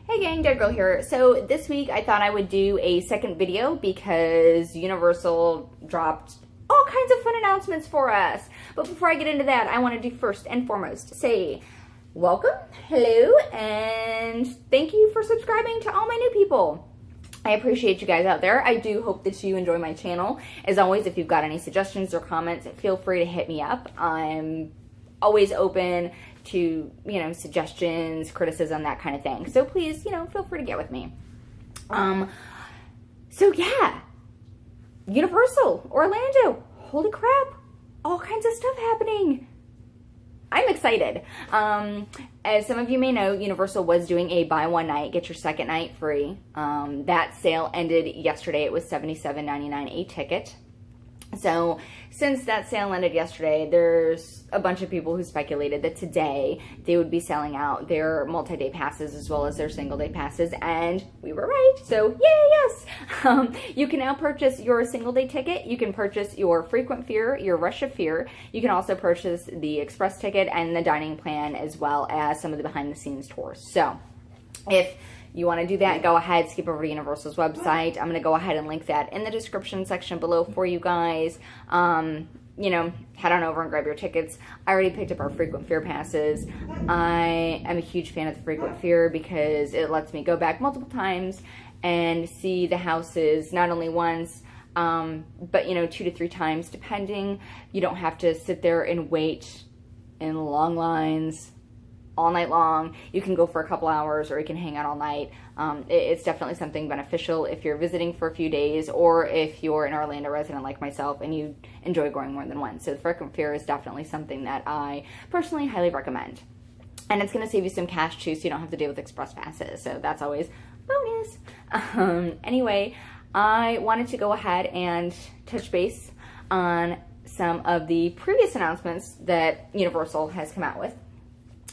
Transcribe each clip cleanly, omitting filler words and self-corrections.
Hey gang, Dead Girl here. So this week I thought I would do a second video because Universal dropped all kinds of fun announcements for us. But before I get into that, I want to do first and foremost say welcome, hello, and thank you for subscribing to all my new people. I appreciate you guys out there. I do hope that you enjoy my channel. As always, if you've got any suggestions or comments, feel free to hit me up. I'm always open to, suggestions, criticism, that kind of thing. So please, feel free to get with me. So yeah, Universal, Orlando, holy crap, all kinds of stuff happening. I'm excited. As some of you may know, Universal was doing a buy one night, get your second night free. That sale ended yesterday. It was $77.99 a ticket. So since that sale ended yesterday, there's a bunch of people who speculated that today they would be selling out their multi-day passes as well as their single-day passes, and we were right. So yay, yes! You can now purchase your single-day ticket. You can purchase your Frequent Fear, your Rush of Fear. You can also purchase the Express ticket and the dining plan, as well as some of the behind-the-scenes tours. So if you want to do that, go ahead, skip over to Universal's website. I'm going to go ahead and link that in the description section below for you guys. Head on over and grab your tickets. I already picked up our Frequent Fear passes. I am a huge fan of the Frequent Fear because it lets me go back multiple times and see the houses not only once, but 2 to 3 times depending. You don't have to sit there and wait in long lines all night long. You can go for a couple hours or you can hang out all night. It's definitely something beneficial if you're visiting for a few days or if you're an Orlando resident like myself and you enjoy going more than once. So the Frequent Fear is definitely something that I personally highly recommend. And it's going to save you some cash too, so you don't have to deal with express passes. So that's always bonus. Anyway, I wanted to go ahead and touch base on some of the previous announcements that Universal has come out with.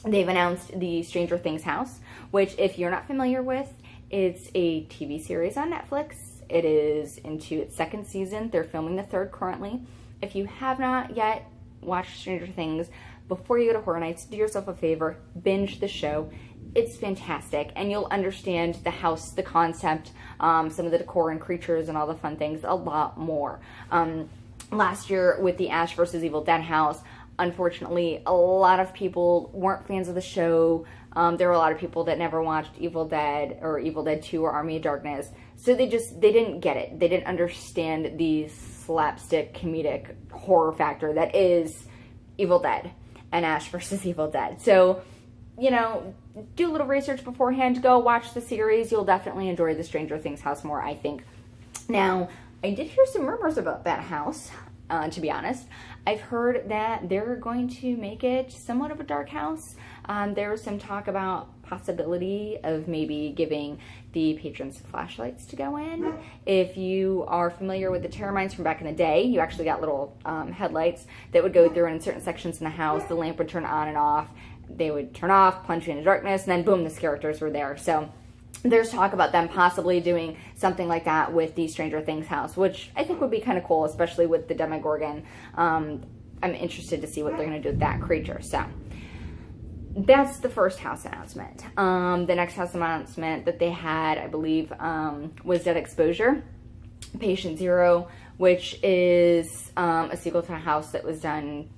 They've announced the Stranger Things house, which, if you're not familiar with, it's a TV series on Netflix. It is into its 2nd season. They're filming the 3rd currently. If you have not yet watched Stranger Things, before you go to Horror Nights, do yourself a favor, binge the show. It's fantastic, and you'll understand the house, the concept, some of the decor and creatures and all the fun things a lot more. Last year with the Ash vs. Evil Dead house, unfortunately, a lot of people weren't fans of the show. There were a lot of people that never watched Evil Dead or Evil Dead 2 or Army of Darkness. So they didn't get it. They didn't understand the slapstick comedic horror factor that is Evil Dead and Ash vs. Evil Dead. So, do a little research beforehand. Go watch the series. You'll definitely enjoy the Stranger Things house more, I think. Now, I did hear some rumors about that house. To be honest, I've heard that they're going to make it somewhat of a dark house. There was some talk about possibility of maybe giving the patrons flashlights to go in. If you are familiar with the terror mines from back in the day, you actually got little headlights that would go through, and in certain sections in the house, the lamp would turn on and off. They would turn off, plunge you into darkness, and then boom, the characters were there. So there's talk about them possibly doing something like that with the Stranger Things house, which I think would be kind of cool, especially with the Demogorgon. I'm interested to see what they're going to do with that creature. So that's the first house announcement. The next house announcement that they had, I believe, was Dead Exposure, Patient Zero, which is a sequel to a house that was done,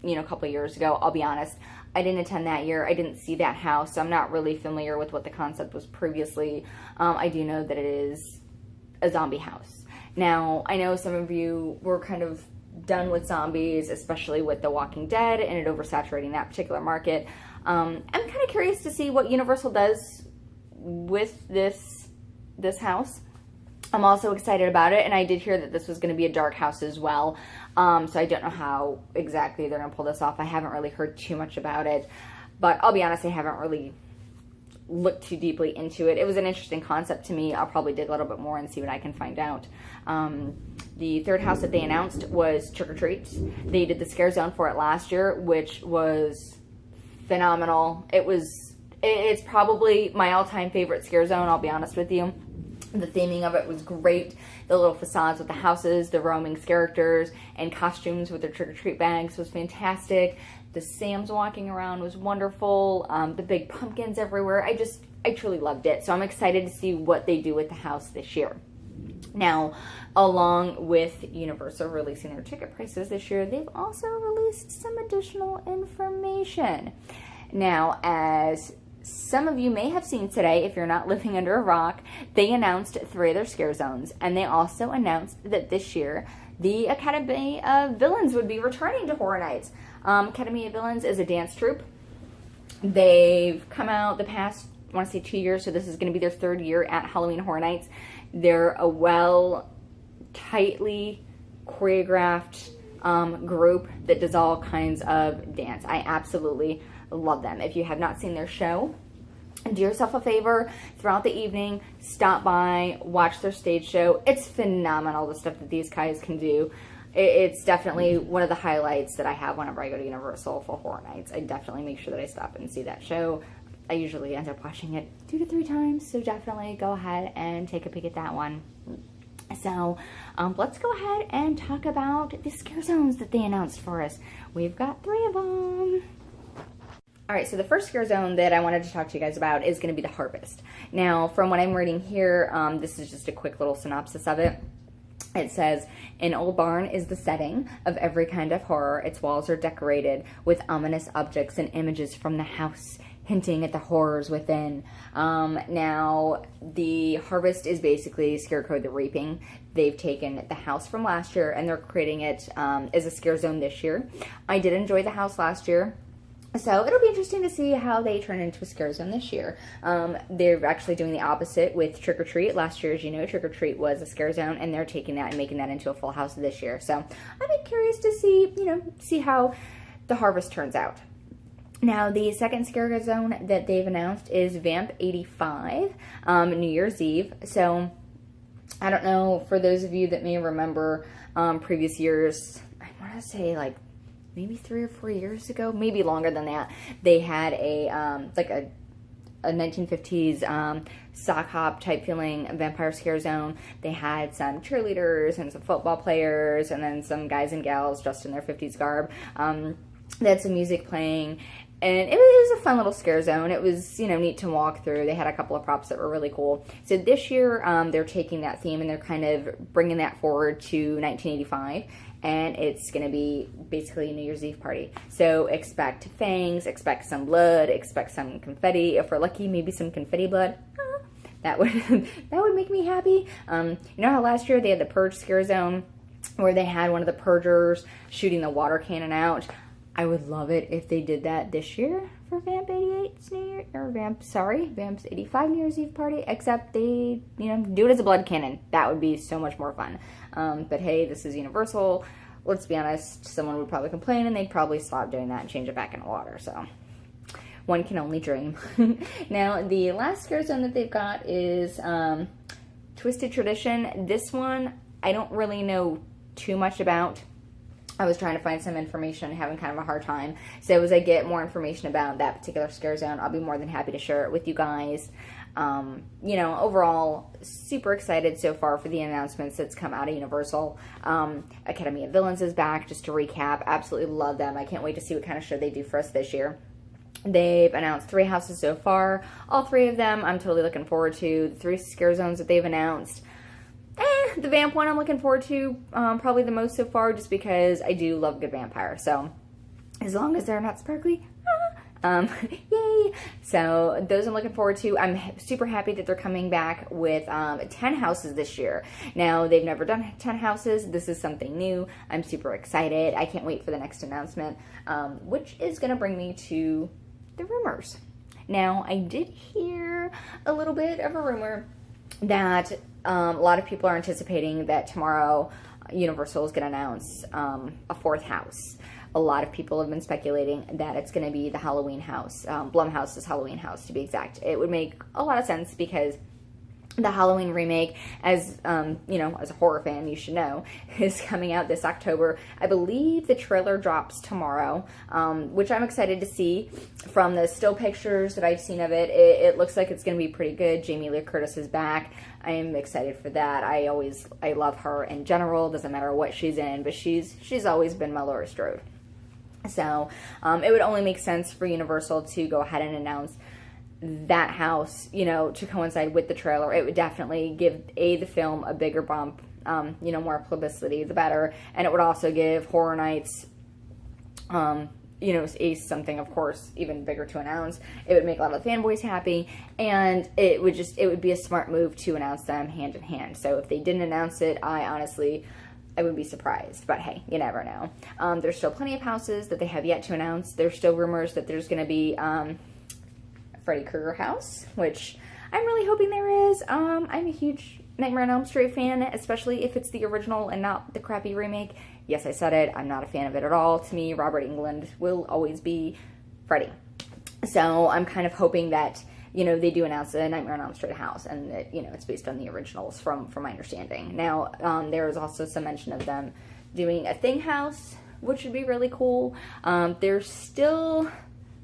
a couple of years ago. I'll be honest, I didn't attend that year. I didn't see that house, so I'm not really familiar with what the concept was previously. I do know that it is a zombie house. Now, I know some of you were kind of done with zombies, especially with The Walking Dead and it oversaturating that particular market. I'm kind of curious to see what Universal does with this house. I'm also excited about it, and I did hear that this was going to be a dark house as well. So I don't know how exactly they're going to pull this off. I haven't really heard too much about it, but I'll be honest, I haven't really looked too deeply into it. It was an interesting concept to me. I'll probably dig a little bit more and see what I can find out. The 3rd house that they announced was Trick or Treat. They did the Scarezone for it last year, which was phenomenal. It's probably my all-time favorite Scarezone, I'll be honest with you. The theming of it was great. The little facades with the houses, the roaming characters, and costumes with their trick-or-treat bags was fantastic. The Sam's walking around was wonderful. The big pumpkins everywhere. I truly loved it. So I'm excited to see what they do with the house this year. Now, along with Universal releasing their ticket prices this year, they've also released some additional information. Now, as some of you may have seen today, if you're not living under a rock, they announced 3 of their scare zones, and they also announced that this year the Academy of Villains would be returning to Horror Nights. Academy of Villains is a dance troupe. They've come out the past, I want to say 2 years, so this is going to be their 3rd year at Halloween Horror Nights. They're a tightly choreographed group that does all kinds of dance. I absolutely love them. If you have not seen their show, do yourself a favor, throughout the evening, stop by, watch their stage show. It's phenomenal, the stuff that these guys can do. It's definitely one of the highlights that I have whenever I go to Universal for Horror Nights. I definitely make sure that I stop and see that show. I usually end up watching it 2 to 3 times, so definitely go ahead and take a peek at that one. So let's go ahead and talk about the scare zones that they announced for us. We've got 3 of them. All right, so the first scare zone that I wanted to talk to you guys about is going to be the Harvest. Now, from what I'm reading here, this is just a quick little synopsis of it. It says, an old barn is the setting of every kind of horror. Its walls are decorated with ominous objects and images from the house, hinting at the horrors within. Now, the Harvest is basically Scarecrow the Reaping. They've taken the house from last year and they're creating it as a scare zone this year. I did enjoy the house last year, so it'll be interesting to see how they turn into a scare zone this year. They're actually doing the opposite with Trick or Treat. Last year, as you know, Trick or Treat was a scare zone, and they're taking that and making that into a full house this year. So I'm curious to see, see how the Harvest turns out. Now, the second scare zone that they've announced is Vamp 85, New Year's Eve. So, I don't know, for those of you that may remember previous years, I want to say like maybe 3 or 4 years ago, maybe longer than that, they had a 1950s sock hop type feeling vampire scare zone. They had some cheerleaders and some football players and then some guys and gals dressed in their 50s garb. They had some music playing, and it was a fun little scare zone. It was, neat to walk through. They had a couple of props that were really cool. So this year, they're taking that theme and they're kind of bringing that forward to 1985, and it's going to be basically a New Year's Eve party. So expect fangs, expect some blood, expect some confetti. If we're lucky, maybe some confetti blood. That would make me happy. You know how last year they had the Purge scare zone where they had one of the Purgers shooting the water cannon out? I would love it if they did that this year for Vamp 88's New Year, or Vamp's 85 New Year's Eve party, except they, do it as a blood cannon. That would be so much more fun. But hey, this is Universal. Let's be honest, someone would probably complain and they'd probably stop doing that and change it back into water, so one can only dream. Now, the last scare zone that they've got is Twisted Tradition. This one, I don't really know too much about. I was trying to find some information, having kind of a hard time. So as I get more information about that particular scare zone, I'll be more than happy to share it with you guys. Overall, super excited so far for the announcements that's come out of Universal. Academy of Villains is back, just to recap. Absolutely love them. I can't wait to see what kind of show they do for us this year. They've announced 3 houses so far. All 3 of them I'm totally looking forward to. The 3 scare zones that they've announced. The Vamp one I'm looking forward to probably the most so far, just because I do love good vampire. So as long as they're not sparkly, yay! So those I'm looking forward to. I'm super happy that they're coming back with 10 houses this year. Now, they've never done 10 houses. This is something new. I'm super excited. I can't wait for the next announcement, which is going to bring me to the rumors. Now, I did hear a little bit of a rumor that a lot of people are anticipating that tomorrow Universal is going to announce a 4th house. A lot of people have been speculating that it's going to be the Halloween house, Blumhouse's Halloween house to be exact. It would make a lot of sense because the Halloween remake, as as a horror fan, you should know, is coming out this October. I believe the trailer drops tomorrow, which I'm excited to see. From the still pictures that I've seen of it, it looks like it's going to be pretty good. Jamie Lee Curtis is back. I am excited for that. I love her in general. Doesn't matter what she's in, but she's always been my Laura Strode. So it would only make sense for Universal to go ahead and announce that house, you know, to coincide with the trailer, it would definitely give the film a bigger bump, you know, more publicity, the better. And it would also give Horror Nights, you know, something, of course, even bigger to announce. It would make a lot of the fanboys happy, and it would be a smart move to announce them hand in hand. So if they didn't announce it, I would be surprised, but hey, you never know. There's still plenty of houses that they have yet to announce. There's still rumors that there's going to be Freddy Krueger house, which I'm really hoping there is. I'm a huge Nightmare on Elm Street fan, especially if it's the original and not the crappy remake. Yes, I said it. I'm not a fan of it at all. To me, Robert Englund will always be Freddy. So I'm kind of hoping that, you know, they do announce a Nightmare on Elm Street house, and that, you know, it's based on the originals from my understanding. Now, there is also some mention of them doing a Thing house, which would be really cool. There's still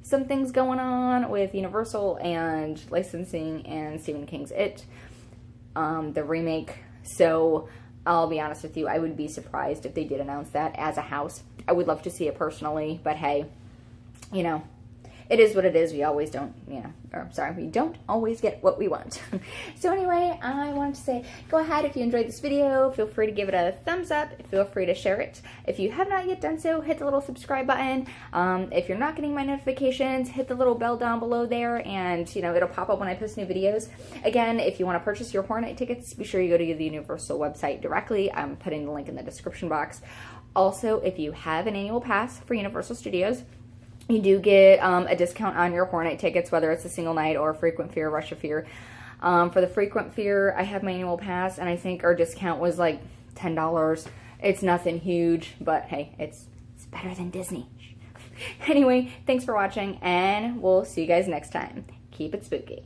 some things going on with Universal and licensing and Stephen King's It, the remake. So I'll be honest with you, I would be surprised if they did announce that as a house. I would love to see it personally, but hey, you know, it is what it is. We always don't, you know, or sorry, we don't always get what we want. So anyway, I wanted to say, go ahead, if you enjoyed this video, feel free to give it a thumbs up. Feel free to share it. If you have not yet done so, hit the little subscribe button. If you're not getting my notifications, hit the little bell down below there, and, you know, it'll pop up when I post new videos. Again, if you want to purchase your Horror Night tickets, be sure you go to the Universal website directly. I'm putting the link in the description box. Also, if you have an annual pass for Universal Studios, you do get a discount on your Horror Night tickets, whether it's a single night or Frequent Fear, Rush of Fear. For the Frequent Fear, I have my annual pass, and I think our discount was like $10. It's nothing huge, but hey, it's better than Disney. Anyway, thanks for watching, and we'll see you guys next time. Keep it spooky.